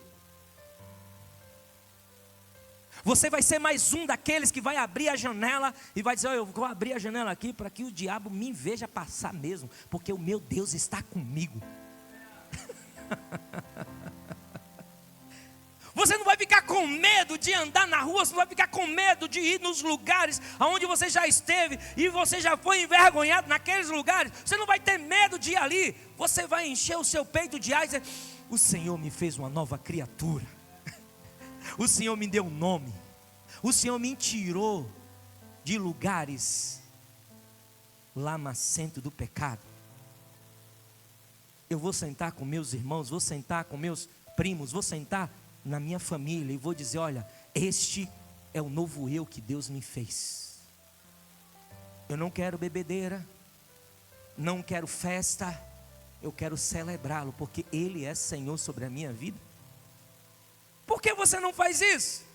Você vai ser mais um daqueles que vai abrir a janela e vai dizer: eu vou abrir a janela aqui para que o diabo me veja passar mesmo, porque o meu Deus está comigo. Você não vai ficar com medo de andar na rua, você não vai ficar com medo de ir nos lugares aonde você já esteve e você já foi envergonhado naqueles lugares. Você não vai ter medo de ir ali. Você vai encher o seu peito de ar e dizer: o Senhor me fez uma nova criatura. O Senhor me deu um nome. O Senhor me tirou de lugares lamacento do pecado. Eu vou sentar com meus irmãos, vou sentar com meus primos, vou sentar na minha família e vou dizer: olha, este é o novo eu que Deus me fez. Eu não quero bebedeira, não quero festa, eu quero celebrá-lo, porque Ele é Senhor sobre a minha vida. Por que você não faz isso?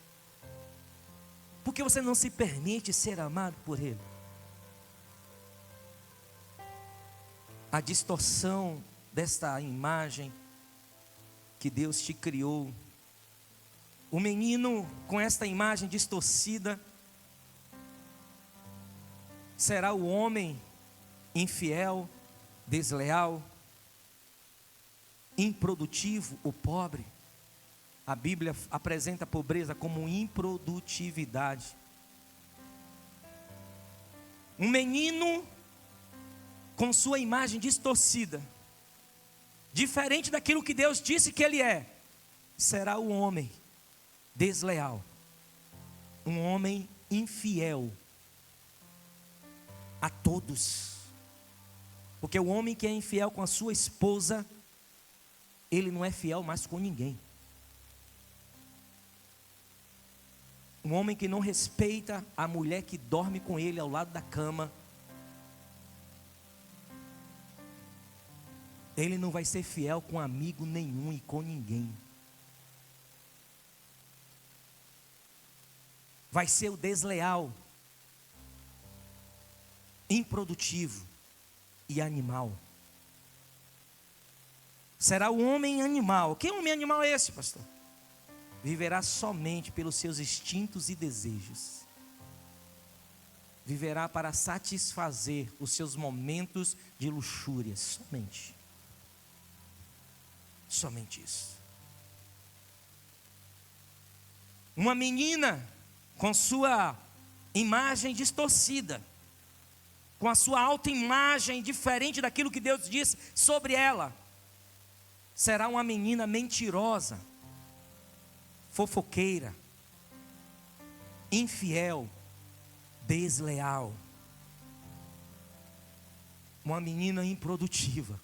Porque você não se permite ser amado por Ele. A distorção desta imagem que Deus te criou. O menino com esta imagem distorcida será o homem infiel, desleal, improdutivo, o pobre. A Bíblia apresenta a pobreza como improdutividade. Um menino com sua imagem distorcida, diferente daquilo que Deus disse que ele é, será o homem desleal, um homem infiel a todos. Porque o homem que é infiel com a sua esposa, ele não é fiel mais com ninguém. Um homem que não respeita a mulher que dorme com ele ao lado da cama, ele não vai ser fiel com amigo nenhum e com ninguém. Vai ser o desleal, improdutivo e animal. Será o homem animal. Que homem animal é esse, pastor? Viverá somente pelos seus instintos e desejos. Viverá para satisfazer os seus momentos de luxúria. Somente isso. Uma menina com sua imagem distorcida, com a sua autoimagem diferente daquilo que Deus disse sobre ela, será uma menina mentirosa, fofoqueira, infiel, desleal, uma menina improdutiva,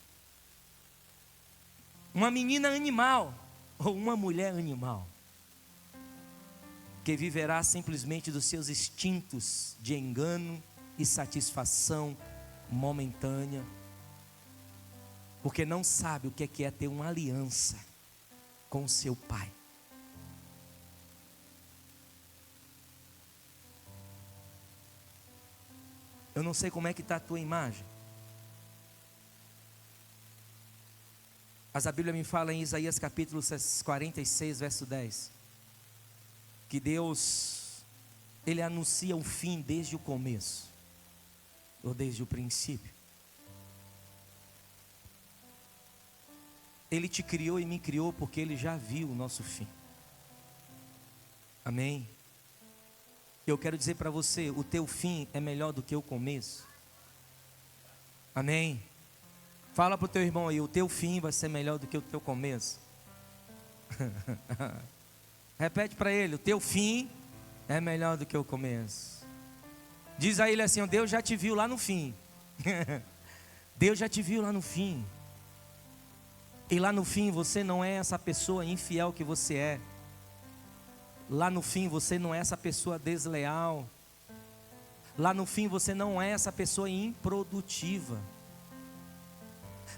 uma menina animal, ou uma mulher animal, que viverá simplesmente dos seus instintos de engano e satisfação momentânea, porque não sabe o que é ter uma aliança com o seu pai. Eu não sei como é que está a tua imagem, mas a Bíblia me fala em Isaías capítulo 46, verso 10, que Deus, Ele anuncia o fim desde o começo, ou desde o princípio. Ele te criou e me criou porque Ele já viu o nosso fim. Amém? Eu quero dizer para você, o teu fim é melhor do que o começo. Amém? Fala para o teu irmão aí, o teu fim vai ser melhor do que o teu começo. Repete para ele, o teu fim é melhor do que o começo. Diz a ele assim, Deus já te viu lá no fim. Deus já te viu lá no fim. E lá no fim você não é essa pessoa infiel que você é. Lá no fim você não é essa pessoa desleal. Lá no fim você não é essa pessoa improdutiva.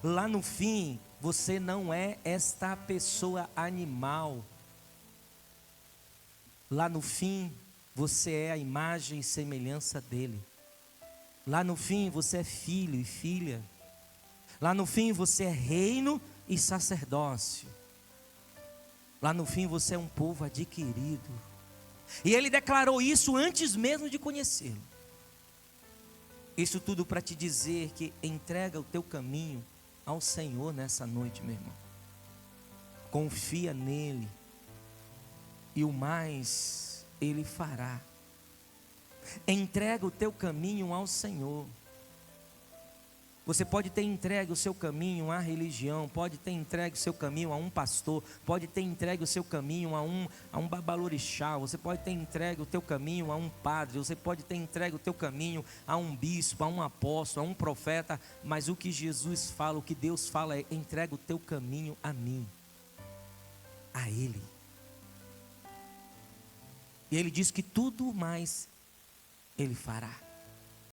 Lá no fim você não é esta pessoa animal. Lá no fim você é a imagem e semelhança dele. Lá no fim você é filho e filha. Lá no fim você é reino e sacerdócio. Lá no fim você é um povo adquirido. E ele declarou isso antes mesmo de conhecê-lo. Isso tudo para te dizer que entrega o teu caminho ao Senhor nessa noite, meu irmão. Confia nele. E o mais Ele fará. Entrega o teu caminho ao Senhor. Você pode ter entregue o seu caminho à religião, pode ter entregue o seu caminho a um pastor, pode ter entregue o seu caminho a um babalorixá, você pode ter entregue o teu caminho a um padre, você pode ter entregue o teu caminho a um bispo, a um apóstolo, a um profeta, mas o que Jesus fala, o que Deus fala é: entrega o teu caminho a mim, a Ele. E Ele diz que tudo mais Ele fará.